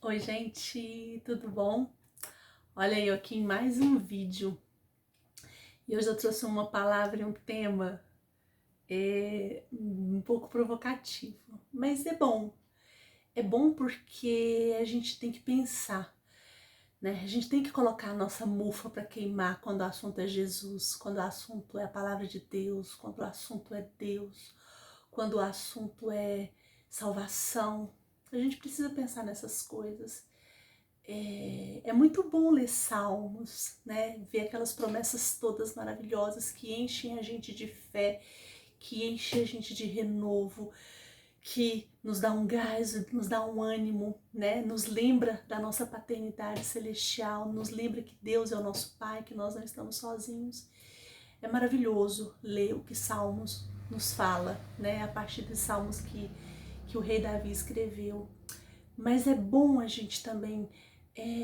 Oi, gente, tudo bom? Olha eu aqui em mais um vídeo e hoje eu trouxe uma palavra e um tema um pouco provocativo, mas é bom. É bom porque a gente tem que pensar, né? A gente tem que colocar a nossa mufa para queimar quando o assunto é Jesus, quando o assunto é a palavra de Deus, quando o assunto é Deus, quando o assunto é salvação. A gente precisa pensar nessas coisas. É muito bom ler Salmos, né? Ver aquelas promessas todas maravilhosas que enchem a gente de fé, que enchem a gente de renovo, que nos dá um gás, nos dá um ânimo, né? Nos lembra da nossa paternidade celestial, nos lembra que Deus é o nosso Pai, que nós não estamos sozinhos. É maravilhoso ler o que Salmos nos fala, né? A partir dos Salmos que o rei Davi escreveu. Mas é bom a gente também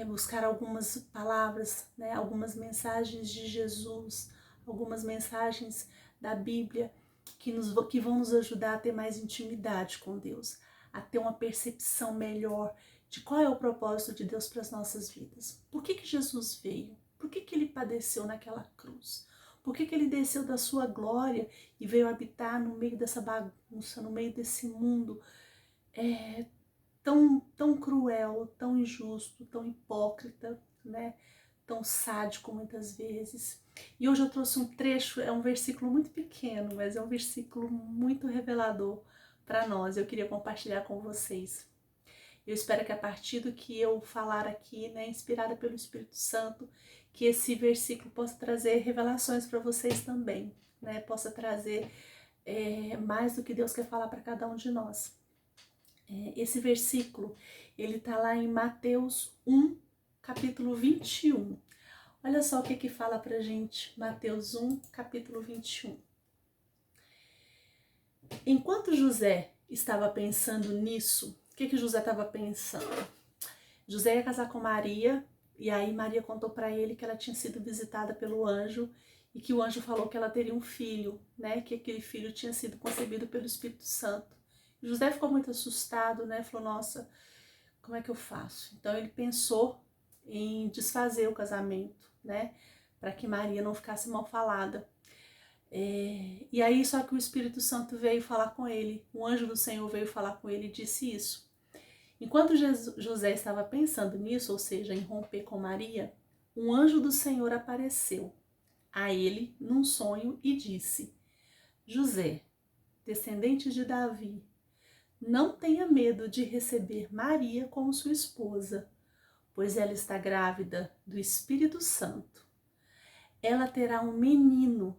buscar algumas palavras, né, algumas mensagens de Jesus, algumas mensagens da Bíblia que vão nos ajudar a ter mais intimidade com Deus, a ter uma percepção melhor de qual é o propósito de Deus para as nossas vidas. Por que Jesus veio? Por que ele padeceu naquela cruz? Por que ele desceu da sua glória e veio habitar no meio dessa bagunça, no meio desse mundo tão cruel, tão injusto, tão hipócrita, né? Tão sádico muitas vezes. E hoje eu trouxe um trecho, é um versículo muito pequeno, mas é um versículo muito revelador para nós. Eu queria compartilhar com vocês. Eu espero que a partir do que eu falar aqui, né, inspirada pelo Espírito Santo, que esse versículo possa trazer revelações para vocês também, né? Possa trazer mais do que Deus quer falar para cada um de nós. Esse versículo, ele está lá em Mateus 1, capítulo 21. Olha só o que fala pra gente, Mateus 1, capítulo 21. Enquanto José estava pensando nisso, o que José estava pensando? José ia casar com Maria, e aí Maria contou para ele que ela tinha sido visitada pelo anjo, e que o anjo falou que ela teria um filho, né? Que aquele filho tinha sido concebido pelo Espírito Santo. José ficou muito assustado, né? Falou, nossa, como é que eu faço? Então ele pensou em desfazer o casamento, né? Para que Maria não ficasse mal falada. E aí só que o Espírito Santo veio falar com ele, o anjo do Senhor veio falar com ele e disse isso. Enquanto José estava pensando nisso, ou seja, em romper com Maria, um anjo do Senhor apareceu a ele num sonho e disse: José, descendente de Davi, não tenha medo de receber Maria como sua esposa, pois ela está grávida do Espírito Santo. Ela terá um menino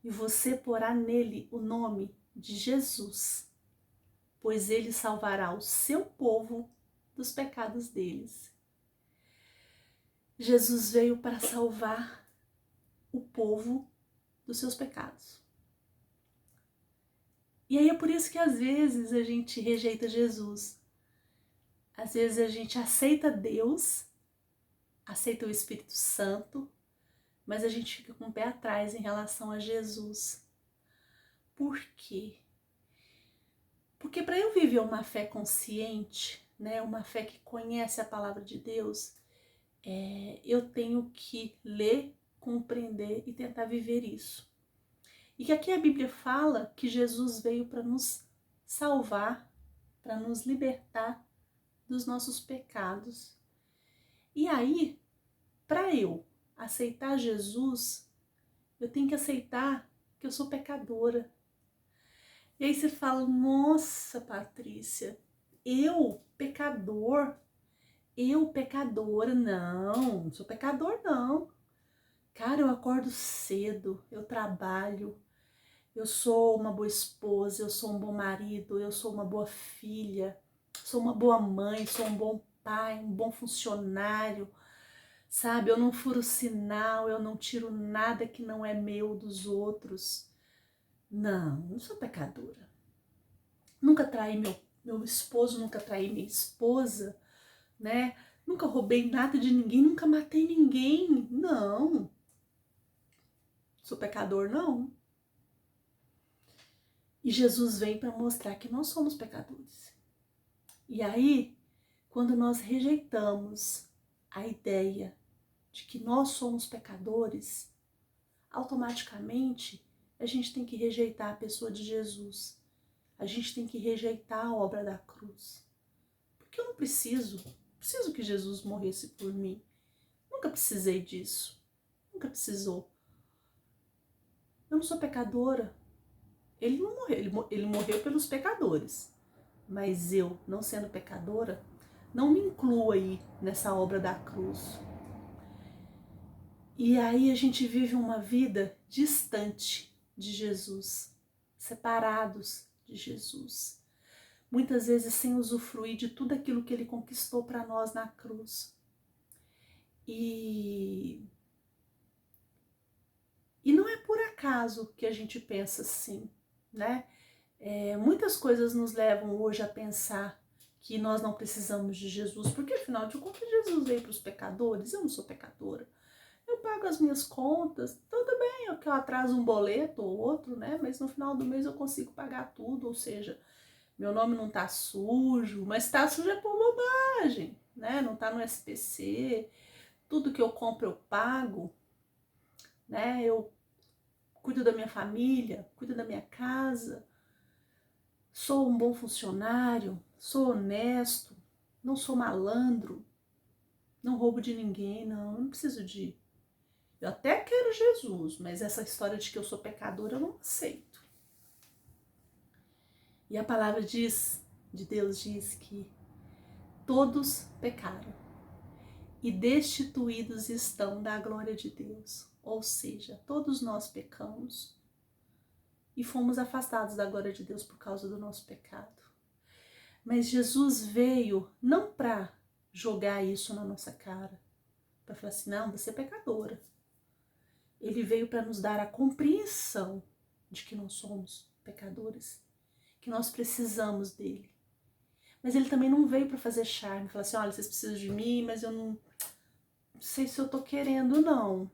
e você porá nele o nome de Jesus, pois ele salvará o seu povo dos pecados deles. Jesus veio para salvar o povo dos seus pecados. E aí é por isso que às vezes a gente rejeita Jesus. Às vezes a gente aceita Deus, aceita o Espírito Santo, mas a gente fica com o pé atrás em relação a Jesus. Por quê? Porque para eu viver uma fé consciente, né, uma fé que conhece a palavra de Deus, eu tenho que ler, compreender e tentar viver isso. E que aqui a Bíblia fala que Jesus veio para nos salvar, para nos libertar dos nossos pecados. E aí, para eu aceitar Jesus, eu tenho que aceitar que eu sou pecadora. E aí você fala, nossa, Patrícia, eu, pecador, eu, pecadora, não sou pecador, não. Cara, eu acordo cedo, eu trabalho, eu sou uma boa esposa, eu sou um bom marido, eu sou uma boa filha, sou uma boa mãe, sou um bom pai, um bom funcionário, sabe? Eu não furo sinal, eu não tiro nada que não é meu dos outros. Não sou pecadora. Nunca traí meu esposo, nunca traí minha esposa, né? Nunca roubei nada de ninguém, nunca matei ninguém. Não. Sou pecador, não. E Jesus vem para mostrar que nós somos pecadores. E aí, quando nós rejeitamos a ideia de que nós somos pecadores, automaticamente a gente tem que rejeitar a pessoa de Jesus. A gente tem que rejeitar a obra da cruz. Porque eu não preciso que Jesus morresse por mim. Nunca precisei disso. Nunca precisou. Eu não sou pecadora. Ele não morreu, ele morreu pelos pecadores. Mas eu, não sendo pecadora, não me incluo aí nessa obra da cruz. E aí a gente vive uma vida distante de Jesus, separados de Jesus. Muitas vezes sem usufruir de tudo aquilo que ele conquistou para nós na cruz. E não é por acaso que a gente pensa assim, né? Muitas coisas nos levam hoje a pensar que nós não precisamos de Jesus, porque afinal de contas Jesus veio para os pecadores, eu não sou pecadora. Eu pago as minhas contas, tudo bem, que eu atraso um boleto ou outro, né? Mas no final do mês eu consigo pagar tudo, ou seja, meu nome não tá sujo, mas tá sujo é por bobagem, né? Não tá no SPC, tudo que eu compro eu pago, né? Eu cuido da minha família, cuido da minha casa, sou um bom funcionário, sou honesto, não sou malandro, não roubo de ninguém, não preciso de... Eu até quero Jesus, mas essa história de que eu sou pecadora eu não aceito. E a palavra de Deus diz que todos pecaram e destituídos estão da glória de Deus. Ou seja, todos nós pecamos e fomos afastados da glória de Deus por causa do nosso pecado. Mas Jesus veio não para jogar isso na nossa cara, para falar assim, não, você é pecadora. Ele veio para nos dar a compreensão de que nós somos pecadores, que nós precisamos dele. Mas ele também não veio para fazer charme, falar assim, olha, vocês precisam de mim, mas eu não sei se eu tô querendo, não. Não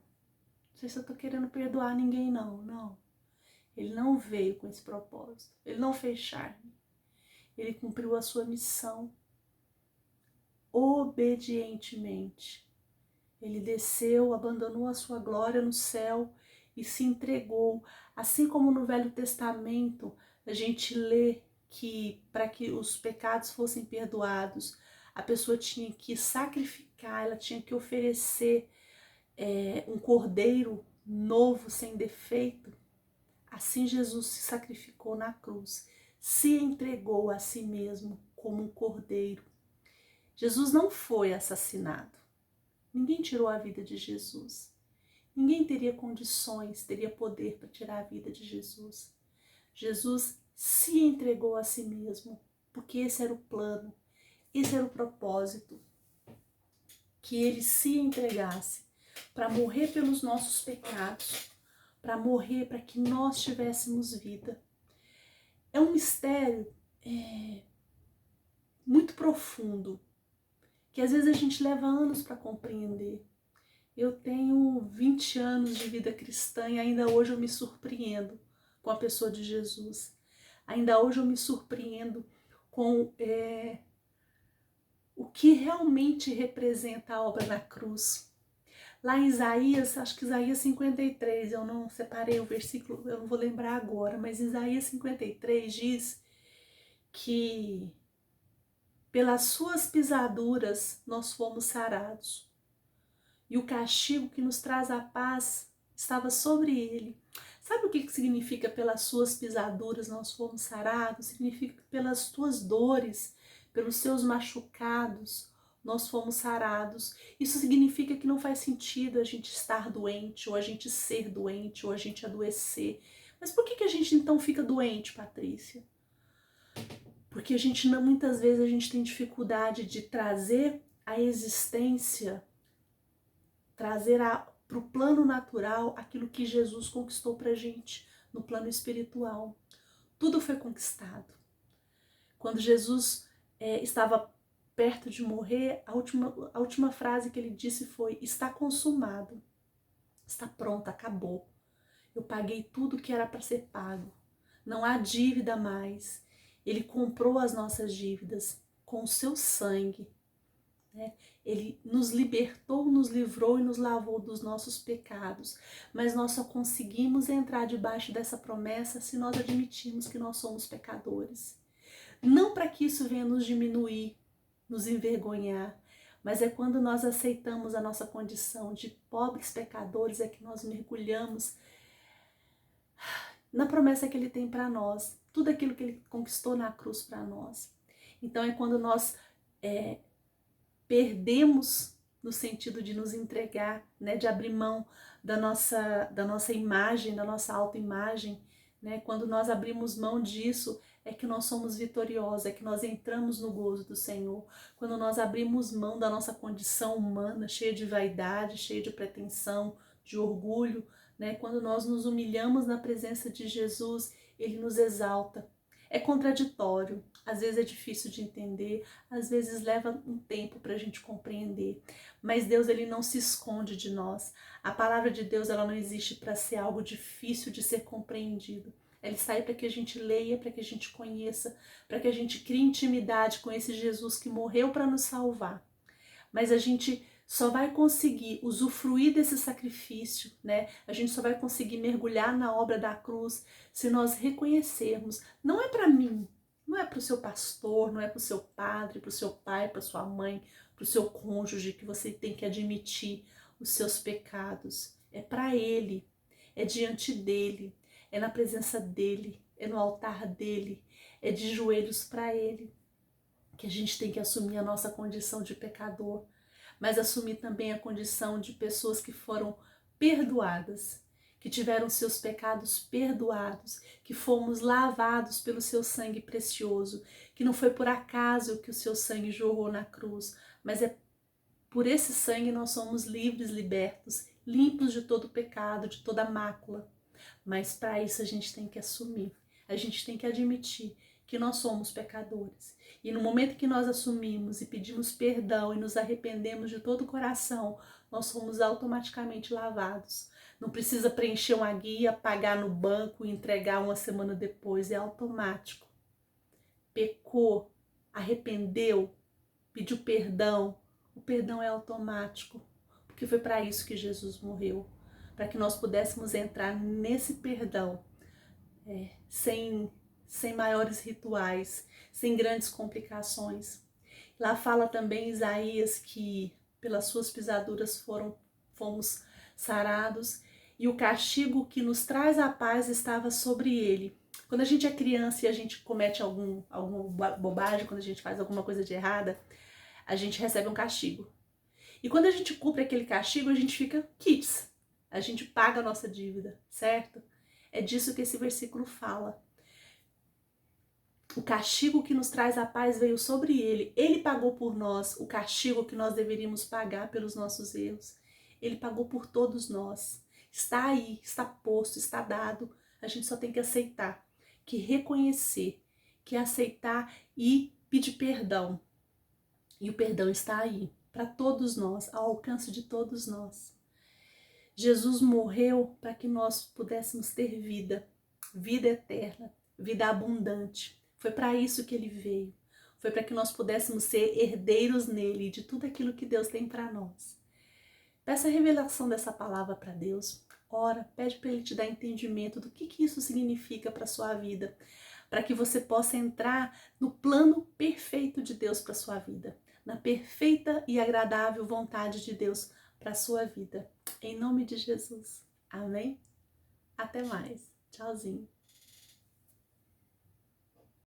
sei se eu tô querendo perdoar ninguém, não. Não. Ele não veio com esse propósito. Ele não fez charme. Ele cumpriu a sua missão obedientemente. Ele desceu, abandonou a sua glória no céu e se entregou. Assim como no Velho Testamento a gente lê que para que os pecados fossem perdoados, a pessoa tinha que sacrificar, ela tinha que oferecer um cordeiro novo, sem defeito. Assim Jesus se sacrificou na cruz, se entregou a si mesmo como um cordeiro. Jesus não foi assassinado. Ninguém tirou a vida de Jesus. Ninguém teria condições, teria poder para tirar a vida de Jesus. Jesus se entregou a si mesmo, porque esse era o plano, esse era o propósito, que ele se entregasse para morrer pelos nossos pecados, para morrer para que nós tivéssemos vida. É um mistério muito profundo, que às vezes a gente leva anos para compreender. Eu tenho 20 anos de vida cristã e ainda hoje eu me surpreendo com a pessoa de Jesus. Ainda hoje eu me surpreendo com o que realmente representa a obra na cruz. Lá em Isaías, acho que Isaías 53, eu não separei o versículo, eu não vou lembrar agora, mas Isaías 53 diz que pelas suas pisaduras nós fomos sarados. E o castigo que nos traz a paz estava sobre ele. Sabe o que significa pelas suas pisaduras nós fomos sarados? Significa que pelas tuas dores, pelos seus machucados, nós fomos sarados. Isso significa que não faz sentido a gente estar doente, ou a gente ser doente, ou a gente adoecer. Mas por que a gente então fica doente, Patrícia? Porque muitas vezes a gente tem dificuldade de trazer à existência, trazer para o plano natural aquilo que Jesus conquistou para a gente no plano espiritual. Tudo foi conquistado. Quando Jesus estava perto de morrer, a última frase que ele disse foi: está consumado, está pronto, acabou. Eu paguei tudo que era para ser pago. Não há dívida mais. Ele comprou as nossas dívidas com o seu sangue. né? Ele nos libertou, nos livrou e nos lavou dos nossos pecados. Mas nós só conseguimos entrar debaixo dessa promessa se nós admitirmos que nós somos pecadores. Não para que isso venha nos diminuir, nos envergonhar, mas é quando nós aceitamos a nossa condição de pobres pecadores, é que nós mergulhamos na promessa que Ele tem para nós, tudo aquilo que Ele conquistou na cruz para nós. Então é quando nós perdemos no sentido de nos entregar, né, de abrir mão da nossa imagem, da nossa autoimagem, né? Quando nós abrimos mão disso, é que nós somos vitoriosos, é que nós entramos no gozo do Senhor. Quando nós abrimos mão da nossa condição humana, cheia de vaidade, cheia de pretensão, de orgulho, né? Quando nós nos humilhamos na presença de Jesus, Ele nos exalta. É contraditório, às vezes é difícil de entender, às vezes leva um tempo para a gente compreender. Mas Deus, Ele não se esconde de nós. A palavra de Deus, ela não existe para ser algo difícil de ser compreendido. Ela está aí para que a gente leia, para que a gente conheça, para que a gente crie intimidade com esse Jesus que morreu para nos salvar. Mas a gente só vai conseguir usufruir desse sacrifício, né? A gente só vai conseguir mergulhar na obra da cruz se nós reconhecermos. Não é para mim, não é para o seu pastor, não é para o seu padre, para o seu pai, para sua mãe, para o seu cônjuge que você tem que admitir os seus pecados. É para Ele, é diante dEle, é na presença dEle, é no altar dEle, é de joelhos para Ele que a gente tem que assumir a nossa condição de pecador, mas assumir também a condição de pessoas que foram perdoadas, que tiveram seus pecados perdoados, que fomos lavados pelo seu sangue precioso, que não foi por acaso que o seu sangue jorrou na cruz, mas é por esse sangue nós somos livres, libertos, limpos de todo pecado, de toda mácula. Mas para isso a gente tem que assumir, a gente tem que admitir que nós somos pecadores. E no momento que nós assumimos e pedimos perdão e nos arrependemos de todo o coração, nós somos automaticamente lavados. Não precisa preencher uma guia, pagar no banco e entregar uma semana depois, é automático. Pecou, arrependeu, pediu perdão, o perdão é automático, porque foi para isso que Jesus morreu, para que nós pudéssemos entrar nesse perdão sem maiores rituais, sem grandes complicações. Lá fala também Isaías que pelas suas pisaduras fomos sarados e o castigo que nos traz a paz estava sobre ele. Quando a gente é criança e a gente comete alguma bobagem, quando a gente faz alguma coisa de errada, a gente recebe um castigo. E quando a gente cumpre aquele castigo, a gente fica quites. A gente paga a nossa dívida, certo? É disso que esse versículo fala. O castigo que nos traz a paz veio sobre ele. Ele pagou por nós o castigo que nós deveríamos pagar pelos nossos erros. Ele pagou por todos nós. Está aí, está posto, está dado. A gente só tem que aceitar, que reconhecer, que aceitar e pedir perdão. E o perdão está aí, para todos nós, ao alcance de todos nós. Jesus morreu para que nós pudéssemos ter vida, vida eterna, vida abundante. Foi para isso que ele veio. Foi para que nós pudéssemos ser herdeiros nele de tudo aquilo que Deus tem para nós. Peça a revelação dessa palavra para Deus. Ora, pede para Ele te dar entendimento do que isso significa para a sua vida, para que você possa entrar no plano perfeito de Deus para a sua vida, na perfeita e agradável vontade de Deus para a sua vida. Em nome de Jesus. Amém? Até mais. Tchauzinho.